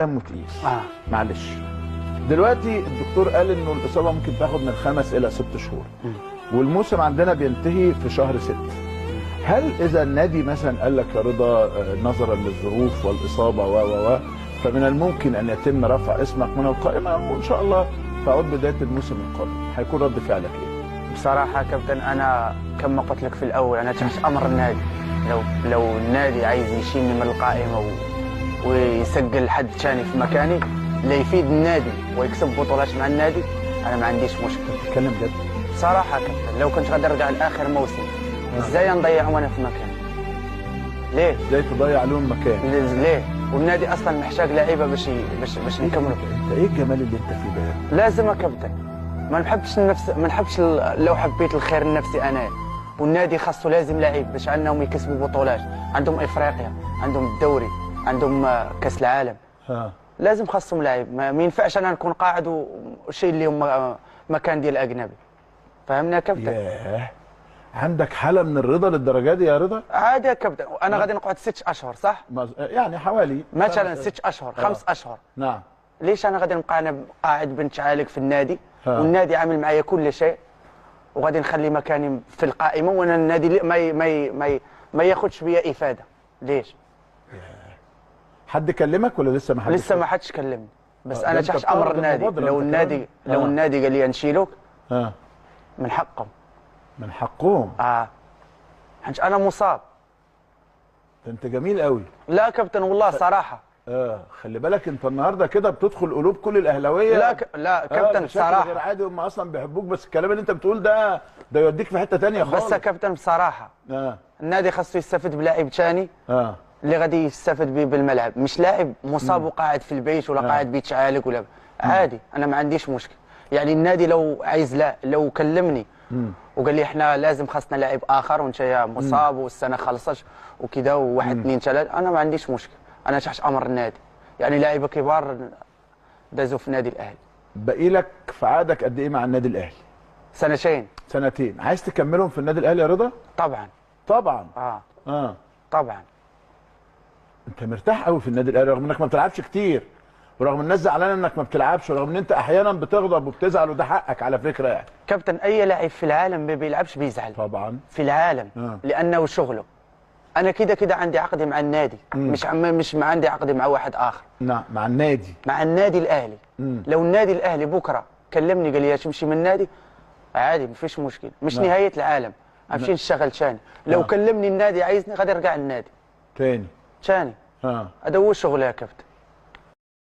دمه تقيل. معلش دلوقتي الدكتور قال انه الاصابه ممكن تاخد من 5 إلى 6 شهور والموسم عندنا بينتهي في شهر 6. هل اذا النادي مثلا قال لك يا رضا نظرا للظروف والاصابه و فمن الممكن ان يتم رفع اسمك من القائمه وان شاء الله تعود بدايه الموسم القادم، هيكون رد فعلك ايه؟ بصراحه كابتن انا كما قلت لك في الاول انا تحت امر النادي. لو النادي عايز يشيلني من القائمه ويسجل حد ثاني في مكاني اللي يفيد النادي ويكسب بطولات مع النادي انا ما عنديش مشكله. تتكلم جد؟ بصراحه كابتن لو كنت غادي ارجع لاخر موسم ازاي نضيع وانا في مكاني؟ ليه؟ ازاي تضيع لهم مكان؟ ليه؟ والنادي اصلا محتاج لعيبه باش نكملوا. انت ايه الجمال اللي انت فيه ده؟ لازم يا كابتن ما نحبش لو حبيت الخير النفسي انا والنادي خاصه لازم لعيب باش انهم يكسبوا بطولات، عندهم افريقيا، عندهم الدوري، عندهم كاس العالم. لازم خاصهم لاعب، ما ينفعش انا نكون قاعد وشيل لهم مكان ديال الاجنبي. فهمنا يا كابتن؟ ياه عندك حاله من الرضا للدرجه دي يا رضا؟ عادي يا كابتن انا غادي نقعد 6 اشهر صح؟ يعني حوالي مثلا 6 اشهر 5 اشهر. نعم. ليش انا غادي نبقى انا قاعد بنت عالق في النادي والنادي عامل معايا كل شيء وغادي نخلي مكاني في القائمه وانا النادي ما ياخذش بيا افاده؟ ليش؟ حد كلمك ولا لسه ما حدش؟ لسه ما حدش كلمني بس انا تحت امر النادي. لو النادي قال لي نشيلوك من حقهم. من حقهم؟ حيت انا مصاب. انت جميل قوي. لا كابتن والله صراحه. خلي بالك انت النهارده كده بتدخل قلوب كل الاهلاويه. لا كابتن بصراحه غير عادي، هم اصلا بيحبوك بس الكلام اللي انت بتقول ده يوديك في حته ثانيه خالص. بس يا كابتن بصراحه النادي خاصه يستفد بلاعب ثاني اللي غادي يستفد به بالملعب، مش لاعب مصاب وقاعد في البيت ولا قاعد بيتعالج ولا عادي. انا ما عنديش مشكل. يعني النادي لو عايز لو كلمني وقال لي احنا لازم خاصنا لاعب اخر وانت مصاب والسنه خلصت وكذا وواحد اثنين ثلاثه، انا ما عنديش مشكل. انا تحت امر النادي. يعني لاعيبه كبار دازوا في النادي الاهلي. باقي لك في عقدك قد ايه مع النادي الاهلي؟ 2 2. عايز تكملهم في النادي الاهلي يا رضا؟ طبعا. طبعا. انت مرتاح قوي في النادي الاهلي رغم انك ما بتلعبش كتير ورغم الناس زعلانه انك ما بتلعبش ورغم ان انت احيانا بتغضب وبتزعل وده حقك على فكره يعني. كابتن اي لاعب في العالم ما بيلعبش بيزعل. طبعا. في العالم لانه شغله. انا كده عندي عقدي مع النادي مش عندي عقدي مع واحد اخر. نعم مع النادي. مع النادي الاهلي. لو النادي الاهلي بكره كلمني قال لي تمشي من النادي عادي ما فيش مشكل، مش نهايه العالم امشي نشتغل ثاني. لو كلمني النادي عايزني غادي ارجع للنادي ثاني. هذا هو شغلي يا كابتن.